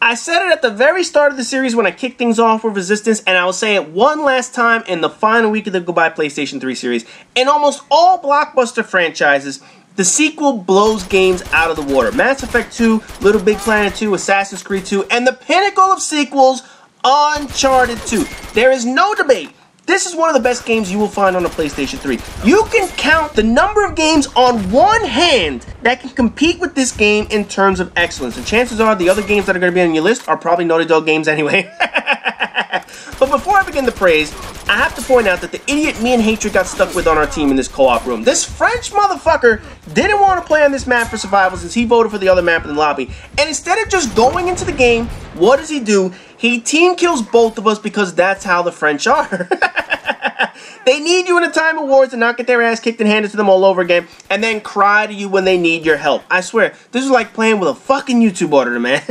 I said it at the very start of the series when I kicked things off with Resistance, and I will say it one last time in the final week of the Goodbye PlayStation 3 series. In almost all blockbuster franchises, the sequel blows games out of the water. Mass Effect 2, Little Big Planet 2, Assassin's Creed 2, and the pinnacle of sequels, Uncharted 2. There is no debate. This is one of the best games you will find on a PlayStation 3. You can count the number of games on one hand that can compete with this game in terms of excellence. And chances are the other games that are going to be on your list are probably Naughty Dog games anyway. But before I begin the praise, I have to point out that the idiot me and Hatred got stuck with on our team in this co-op room. This French motherfucker didn't want to play on this map for survival since he voted for the other map in the lobby. And instead of just going into the game, what does he do? He team kills both of us because that's how the French are. They need you in a time of war to not get their ass kicked and handed to them all over again, and then cry to you when they need your help. I swear, this is like playing with a fucking YouTube auditor, man.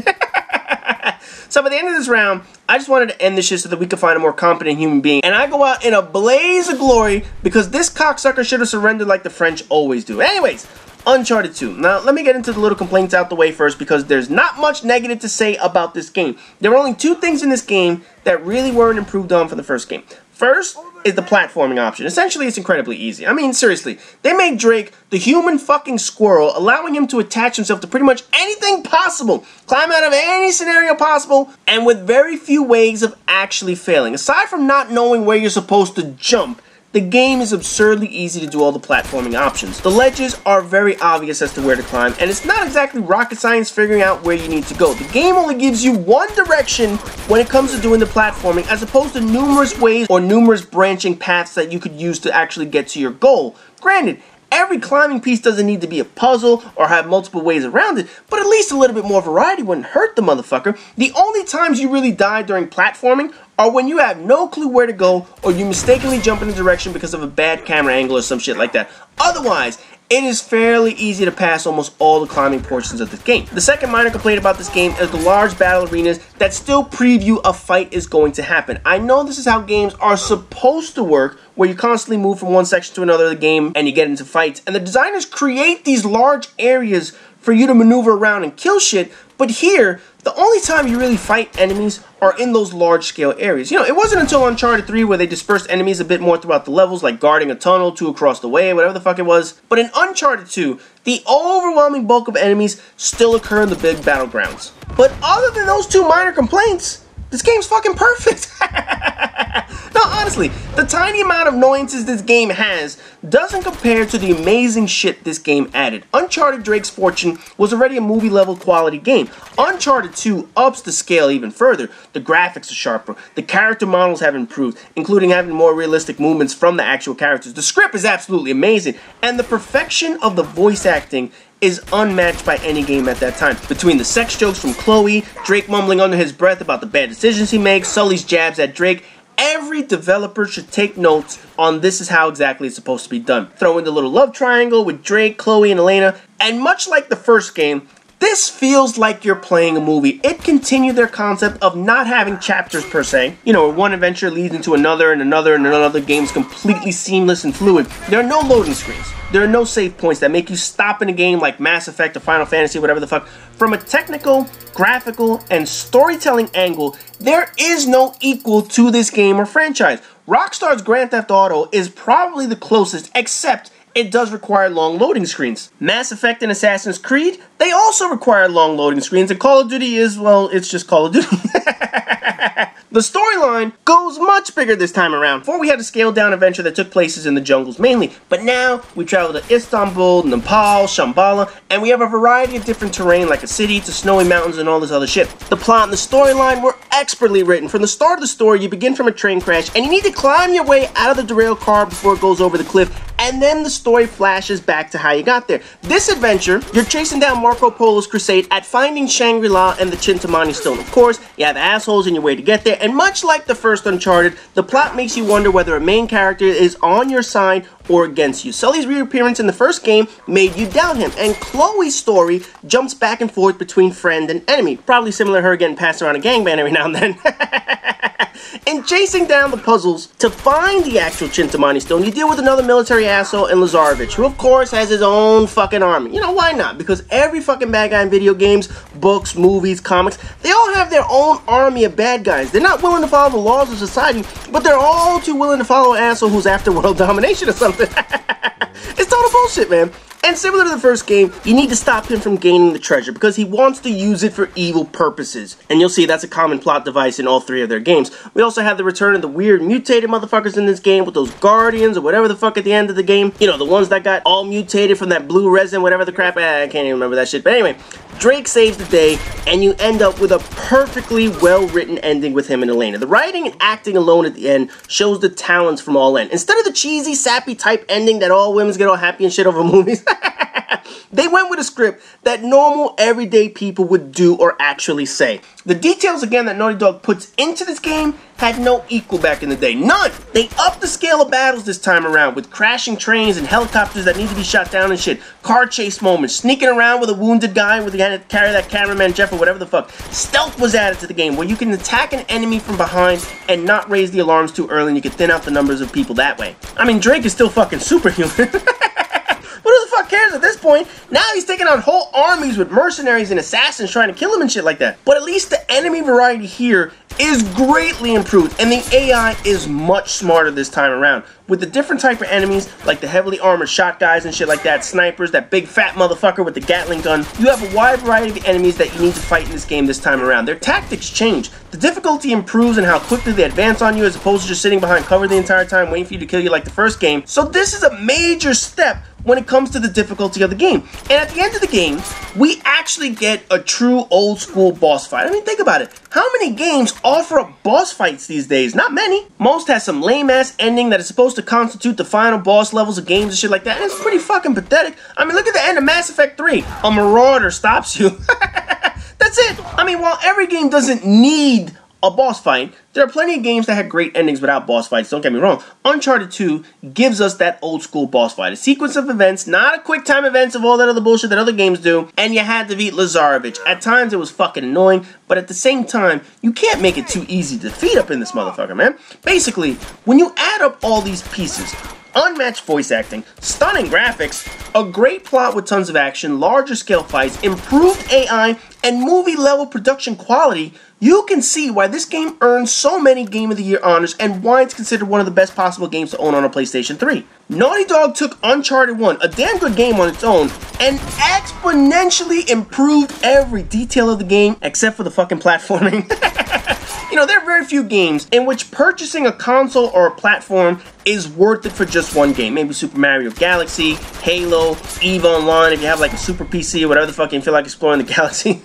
So by the end of this round, I just wanted to end this shit so that we could find a more competent human being. And I go out in a blaze of glory because this cocksucker should have surrendered like the French always do. Anyways, Uncharted 2. Now, let me get into the little complaints out the way first because there's not much negative to say about this game. There were only two things in this game that really weren't improved on from the first game. First is the platforming option. Essentially, it's incredibly easy. I mean, seriously, they made Drake the human fucking squirrel, allowing him to attach himself to pretty much anything possible, climb out of any scenario possible, and with very few ways of actually failing. Aside from not knowing where you're supposed to jump, the game is absurdly easy to do all the platforming options. The ledges are very obvious as to where to climb, and it's not exactly rocket science figuring out where you need to go. The game only gives you one direction when it comes to doing the platforming, as opposed to numerous ways or numerous branching paths that you could use to actually get to your goal. Granted, every climbing piece doesn't need to be a puzzle or have multiple ways around it, but at least a little bit more variety wouldn't hurt the motherfucker. The only times you really die during platforming are when you have no clue where to go or you mistakenly jump in a direction because of a bad camera angle or some shit like that. Otherwise, it is fairly easy to pass almost all the climbing portions of this game. The second minor complaint about this game is the large battle arenas that still preview a fight is going to happen. I know this is how games are supposed to work, where you constantly move from one section to another of the game and you get into fights, and the designers create these large areas for you to maneuver around and kill shit, but here, the only time you really fight enemies are in those large-scale areas. You know, it wasn't until Uncharted 3 where they dispersed enemies a bit more throughout the levels, like guarding a tunnel, 2 across the way, whatever the fuck it was. But in Uncharted 2, the overwhelming bulk of enemies still occur in the big battlegrounds. But other than those two minor complaints, this game's fucking perfect. No, honestly, the tiny amount of annoyances this game has doesn't compare to the amazing shit this game added. Uncharted Drake's Fortune was already a movie-level quality game. Uncharted 2 ups the scale even further. The graphics are sharper. The character models have improved, including having more realistic movements from the actual characters. The script is absolutely amazing, and the perfection of the voice acting is unmatched by any game at that time. Between the sex jokes from Chloe, Drake mumbling under his breath about the bad decisions he makes, Sully's jabs at Drake, every developer should take notes on this is how exactly it's supposed to be done. Throw in the little love triangle with Drake, Chloe, and Elena, and much like the first game, this feels like you're playing a movie. It continued their concept of not having chapters per se. You know, where one adventure leads into another and another and another game is completely seamless and fluid. There are no loading screens. There are no save points that make you stop in a game like Mass Effect or Final Fantasy, whatever the fuck. From a technical, graphical, and storytelling angle, there is no equal to this game or franchise. Rockstar's Grand Theft Auto is probably the closest, except it does require long loading screens. Mass Effect and Assassin's Creed, they also require long loading screens, and Call of Duty is, well, it's just Call of Duty. The storyline goes much bigger this time around. Before we had a scaled down adventure that took places in the jungles mainly, but now we travel to Istanbul, Nepal, Shambhala, and we have a variety of different terrain like a city to snowy mountains and all this other shit. The plot and the storyline were expertly written. From the start of the story, you begin from a train crash and you need to climb your way out of the derailed car before it goes over the cliff, and then the story flashes back to how you got there. This adventure, you're chasing down Marco Polo's crusade at finding Shangri-La and the Chintamani Stone. Of course, you have assholes in your way to get there, and much like the first Uncharted, the plot makes you wonder whether a main character is on your side or against you. Sully's reappearance in the first game made you doubt him, and Chloe's story jumps back and forth between friend and enemy. Probably similar to her getting passed around a gangbang every now and then. In chasing down the puzzles to find the actual Chintamani stone, you deal with another military asshole in Lazarevich, who of course has his own fucking army. You know, why not? Because every fucking bad guy in video games, books, movies, comics, they all have their own army of bad guys. They're not willing to follow the laws of society, but they're all too willing to follow an asshole who's after world domination or something. It's total bullshit, man. And similar to the first game, you need to stop him from gaining the treasure because he wants to use it for evil purposes. And you'll see that's a common plot device in all three of their games. We also have the return of the weird mutated motherfuckers in this game with those guardians or whatever the fuck at the end of the game. You know, the ones that got all mutated from that blue resin, whatever the crap. I can't even remember that shit. But anyway, Drake saves the day and you end up with a perfectly well-written ending with him and Elena. The writing and acting alone at the end shows the talents from all in. Instead of the cheesy, sappy type ending that all women get all happy and shit over movies, they went with a script that normal, everyday people would do or actually say. The details, again, that Naughty Dog puts into this game had no equal back in the day. None! They upped the scale of battles this time around with crashing trains and helicopters that need to be shot down and shit. Car chase moments, sneaking around with a wounded guy with the guy to carry that cameraman Jeff or whatever the fuck. Stealth was added to the game where you can attack an enemy from behind and not raise the alarms too early and you can thin out the numbers of people that way. I mean, Drake is still fucking superhuman. But who the fuck cares at this point? Now he's taking on whole armies with mercenaries and assassins trying to kill him and shit like that. But at least the enemy variety here is greatly improved, and the AI is much smarter this time around. With the different type of enemies, like the heavily armored shot guys and shit like that, snipers, that big fat motherfucker with the Gatling gun, you have a wide variety of enemies that you need to fight in this game this time around. Their tactics change. The difficulty improves in how quickly they advance on you as opposed to just sitting behind cover the entire time waiting for you to kill you like the first game. So this is a major step when it comes to the difficulty of the game. And at the end of the game, we actually get a true old school boss fight. I mean, think about it. How many games offer up boss fights these days? Not many. Most has some lame ass ending that is supposed to constitute the final boss levels of games and shit like that. And it's pretty fucking pathetic. I mean, look at the end of Mass Effect 3. A marauder stops you. That's it. I mean, while every game doesn't need a boss fight, there are plenty of games that had great endings without boss fights, don't get me wrong. Uncharted 2 gives us that old school boss fight. A sequence of events, not a quick time events of all that other bullshit that other games do, and you had to beat Lazarevich. At times it was fucking annoying, but at the same time, you can't make it too easy to defeat up in this motherfucker, man. Basically, when you add up all these pieces, unmatched voice acting, stunning graphics, a great plot with tons of action, larger scale fights, improved AI, and movie level production quality, you can see why this game earned so many Game of the Year honors and why it's considered one of the best possible games to own on a PlayStation 3. Naughty Dog took Uncharted 1, a damn good game on its own, and exponentially improved every detail of the game except for the fucking platforming. You know, there are very few games in which purchasing a console or a platform is worth it for just one game. Maybe Super Mario Galaxy, Halo, EVE Online, if you have like a Super PC or whatever the fuck you feel like exploring the galaxy.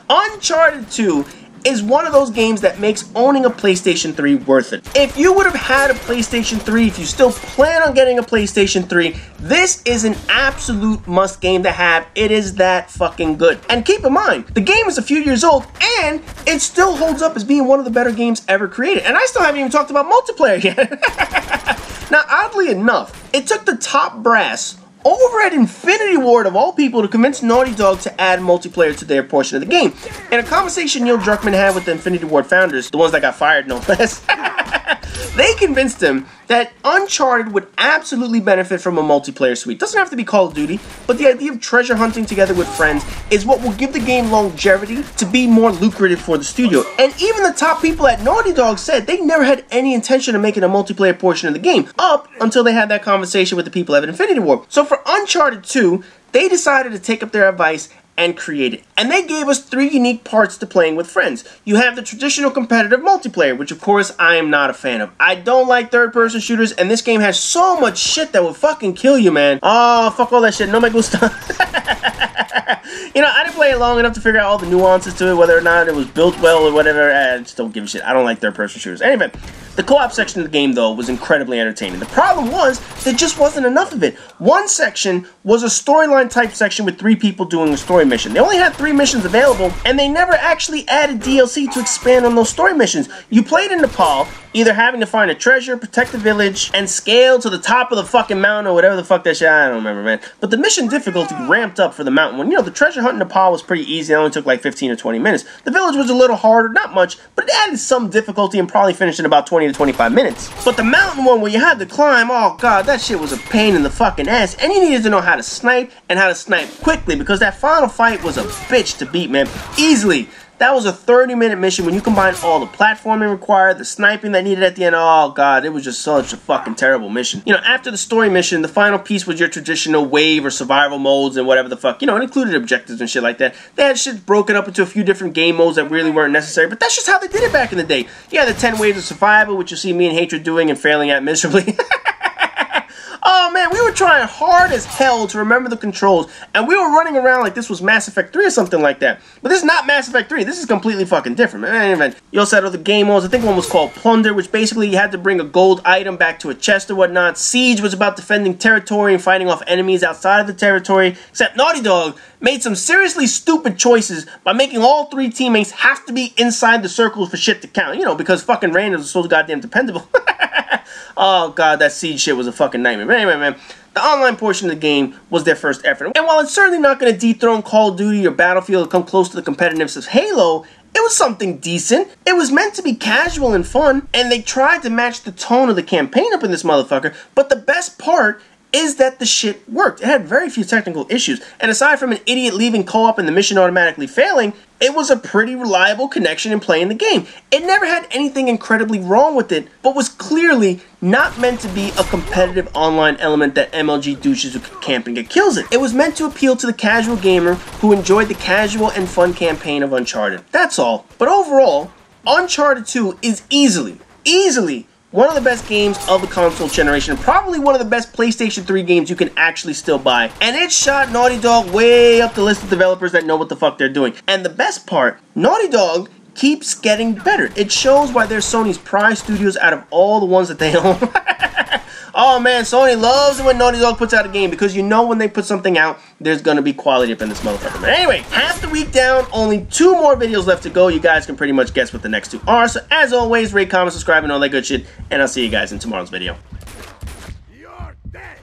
Uncharted 2 is one of those games that makes owning a PlayStation 3 worth it. If you would have had a PlayStation 3, if you still plan on getting a PlayStation 3, this is an absolute must game to have. It is that fucking good. And keep in mind, the game is a few years old and it still holds up as being one of the better games ever created. And I still haven't even talked about multiplayer yet. Now, oddly enough, it took the top brass over at Infinity Ward, of all people, to convince Naughty Dog to add multiplayer to their portion of the game. In a conversation Neil Druckmann had with the Infinity Ward founders, the ones that got fired no less, they convinced him that Uncharted would absolutely benefit from a multiplayer suite. Doesn't have to be Call of Duty, but the idea of treasure hunting together with friends is what will give the game longevity to be more lucrative for the studio. And even the top people at Naughty Dog said they never had any intention of making a multiplayer portion of the game, up until they had that conversation with the people at Infinity Ward. So for Uncharted 2, they decided to take up their advice and create it. And they gave us 3 unique parts to playing with friends. You have the traditional competitive multiplayer, which of course I am not a fan of. I don't like third-person shooters, and this game has so much shit that will fucking kill you, man. Oh, fuck all that shit. No me gusta. You know, I didn't play it long enough to figure out all the nuances to it, whether or not it was built well or whatever. I just don't give a shit. I don't like third-person shooters. Anyway, the co-op section of the game, though, was incredibly entertaining. The problem was, there just wasn't enough of it. One section was a storyline type section with 3 people doing a story mission. They only had 3 missions available, and they never actually added DLC to expand on those story missions. You played in Nepal, either having to find a treasure, protect the village, and scale to the top of the fucking mountain or whatever the fuck that shit, I don't remember, man. But the mission difficulty ramped up for the mountain one. You know, the treasure hunt in Nepal was pretty easy. It only took like 15 or 20 minutes. The village was a little harder, not much, but it added some difficulty and probably finished in about 20 to 25 minutes. But the mountain one where you had to climb, oh god, that shit was a pain in the fucking ass. And you needed to know how to snipe and how to snipe quickly because that final fight was a bitch to beat, man. Easily. That was a 30-minute mission when you combine all the platforming required, the sniping that needed at the end. Oh god, it was just such a fucking terrible mission. You know, after the story mission, the final piece was your traditional wave or survival modes and whatever the fuck. You know, it included objectives and shit like that. They had shit broken up into a few different game modes that really weren't necessary, but that's just how they did it back in the day. Yeah, the 10 waves of survival, which you see me and Hatred doing and failing at miserably. Oh man, we were trying hard as hell to remember the controls, and we were running around like this was Mass Effect 3 or something like that. But this is not Mass Effect 3, this is completely fucking different, man. You also had other game modes. I think one was called Plunder, which basically you had to bring a gold item back to a chest or whatnot. Siege was about defending territory and fighting off enemies outside of the territory, except Naughty Dog made some seriously stupid choices by making all 3 teammates have to be inside the circles for shit to count. You know, because fucking randoms are so goddamn dependable. Oh god, that Siege shit was a fucking nightmare. But anyway, man, the online portion of the game was their first effort. And while it's certainly not going to dethrone Call of Duty or Battlefield or come close to the competitiveness of Halo, it was something decent. It was meant to be casual and fun, and they tried to match the tone of the campaign up in this motherfucker. But the best part is that the shit worked. It had very few technical issues, and aside from an idiot leaving co-op and the mission automatically failing, it was a pretty reliable connection in playing the game. It never had anything incredibly wrong with it, but was clearly not meant to be a competitive online element that MLG douches who could camp and get kills in. It was meant to appeal to the casual gamer who enjoyed the casual and fun campaign of Uncharted. That's all. But overall, Uncharted 2 is easily one of the best games of the console generation, probably one of the best PlayStation 3 games you can actually still buy. And it shot Naughty Dog way up the list of developers that know what the fuck they're doing. And the best part, Naughty Dog keeps getting better. It shows why they're Sony's prize studios out of all the ones that they own. Oh man, Sony loves it when Naughty Dog puts out a game because you know when they put something out, there's gonna be quality up in this motherfucker. But anyway, half the week down, only 2 more videos left to go. You guys can pretty much guess what the next 2 are. So as always, rate, comment, subscribe, and all that good shit. And I'll see you guys in tomorrow's video. You're dead.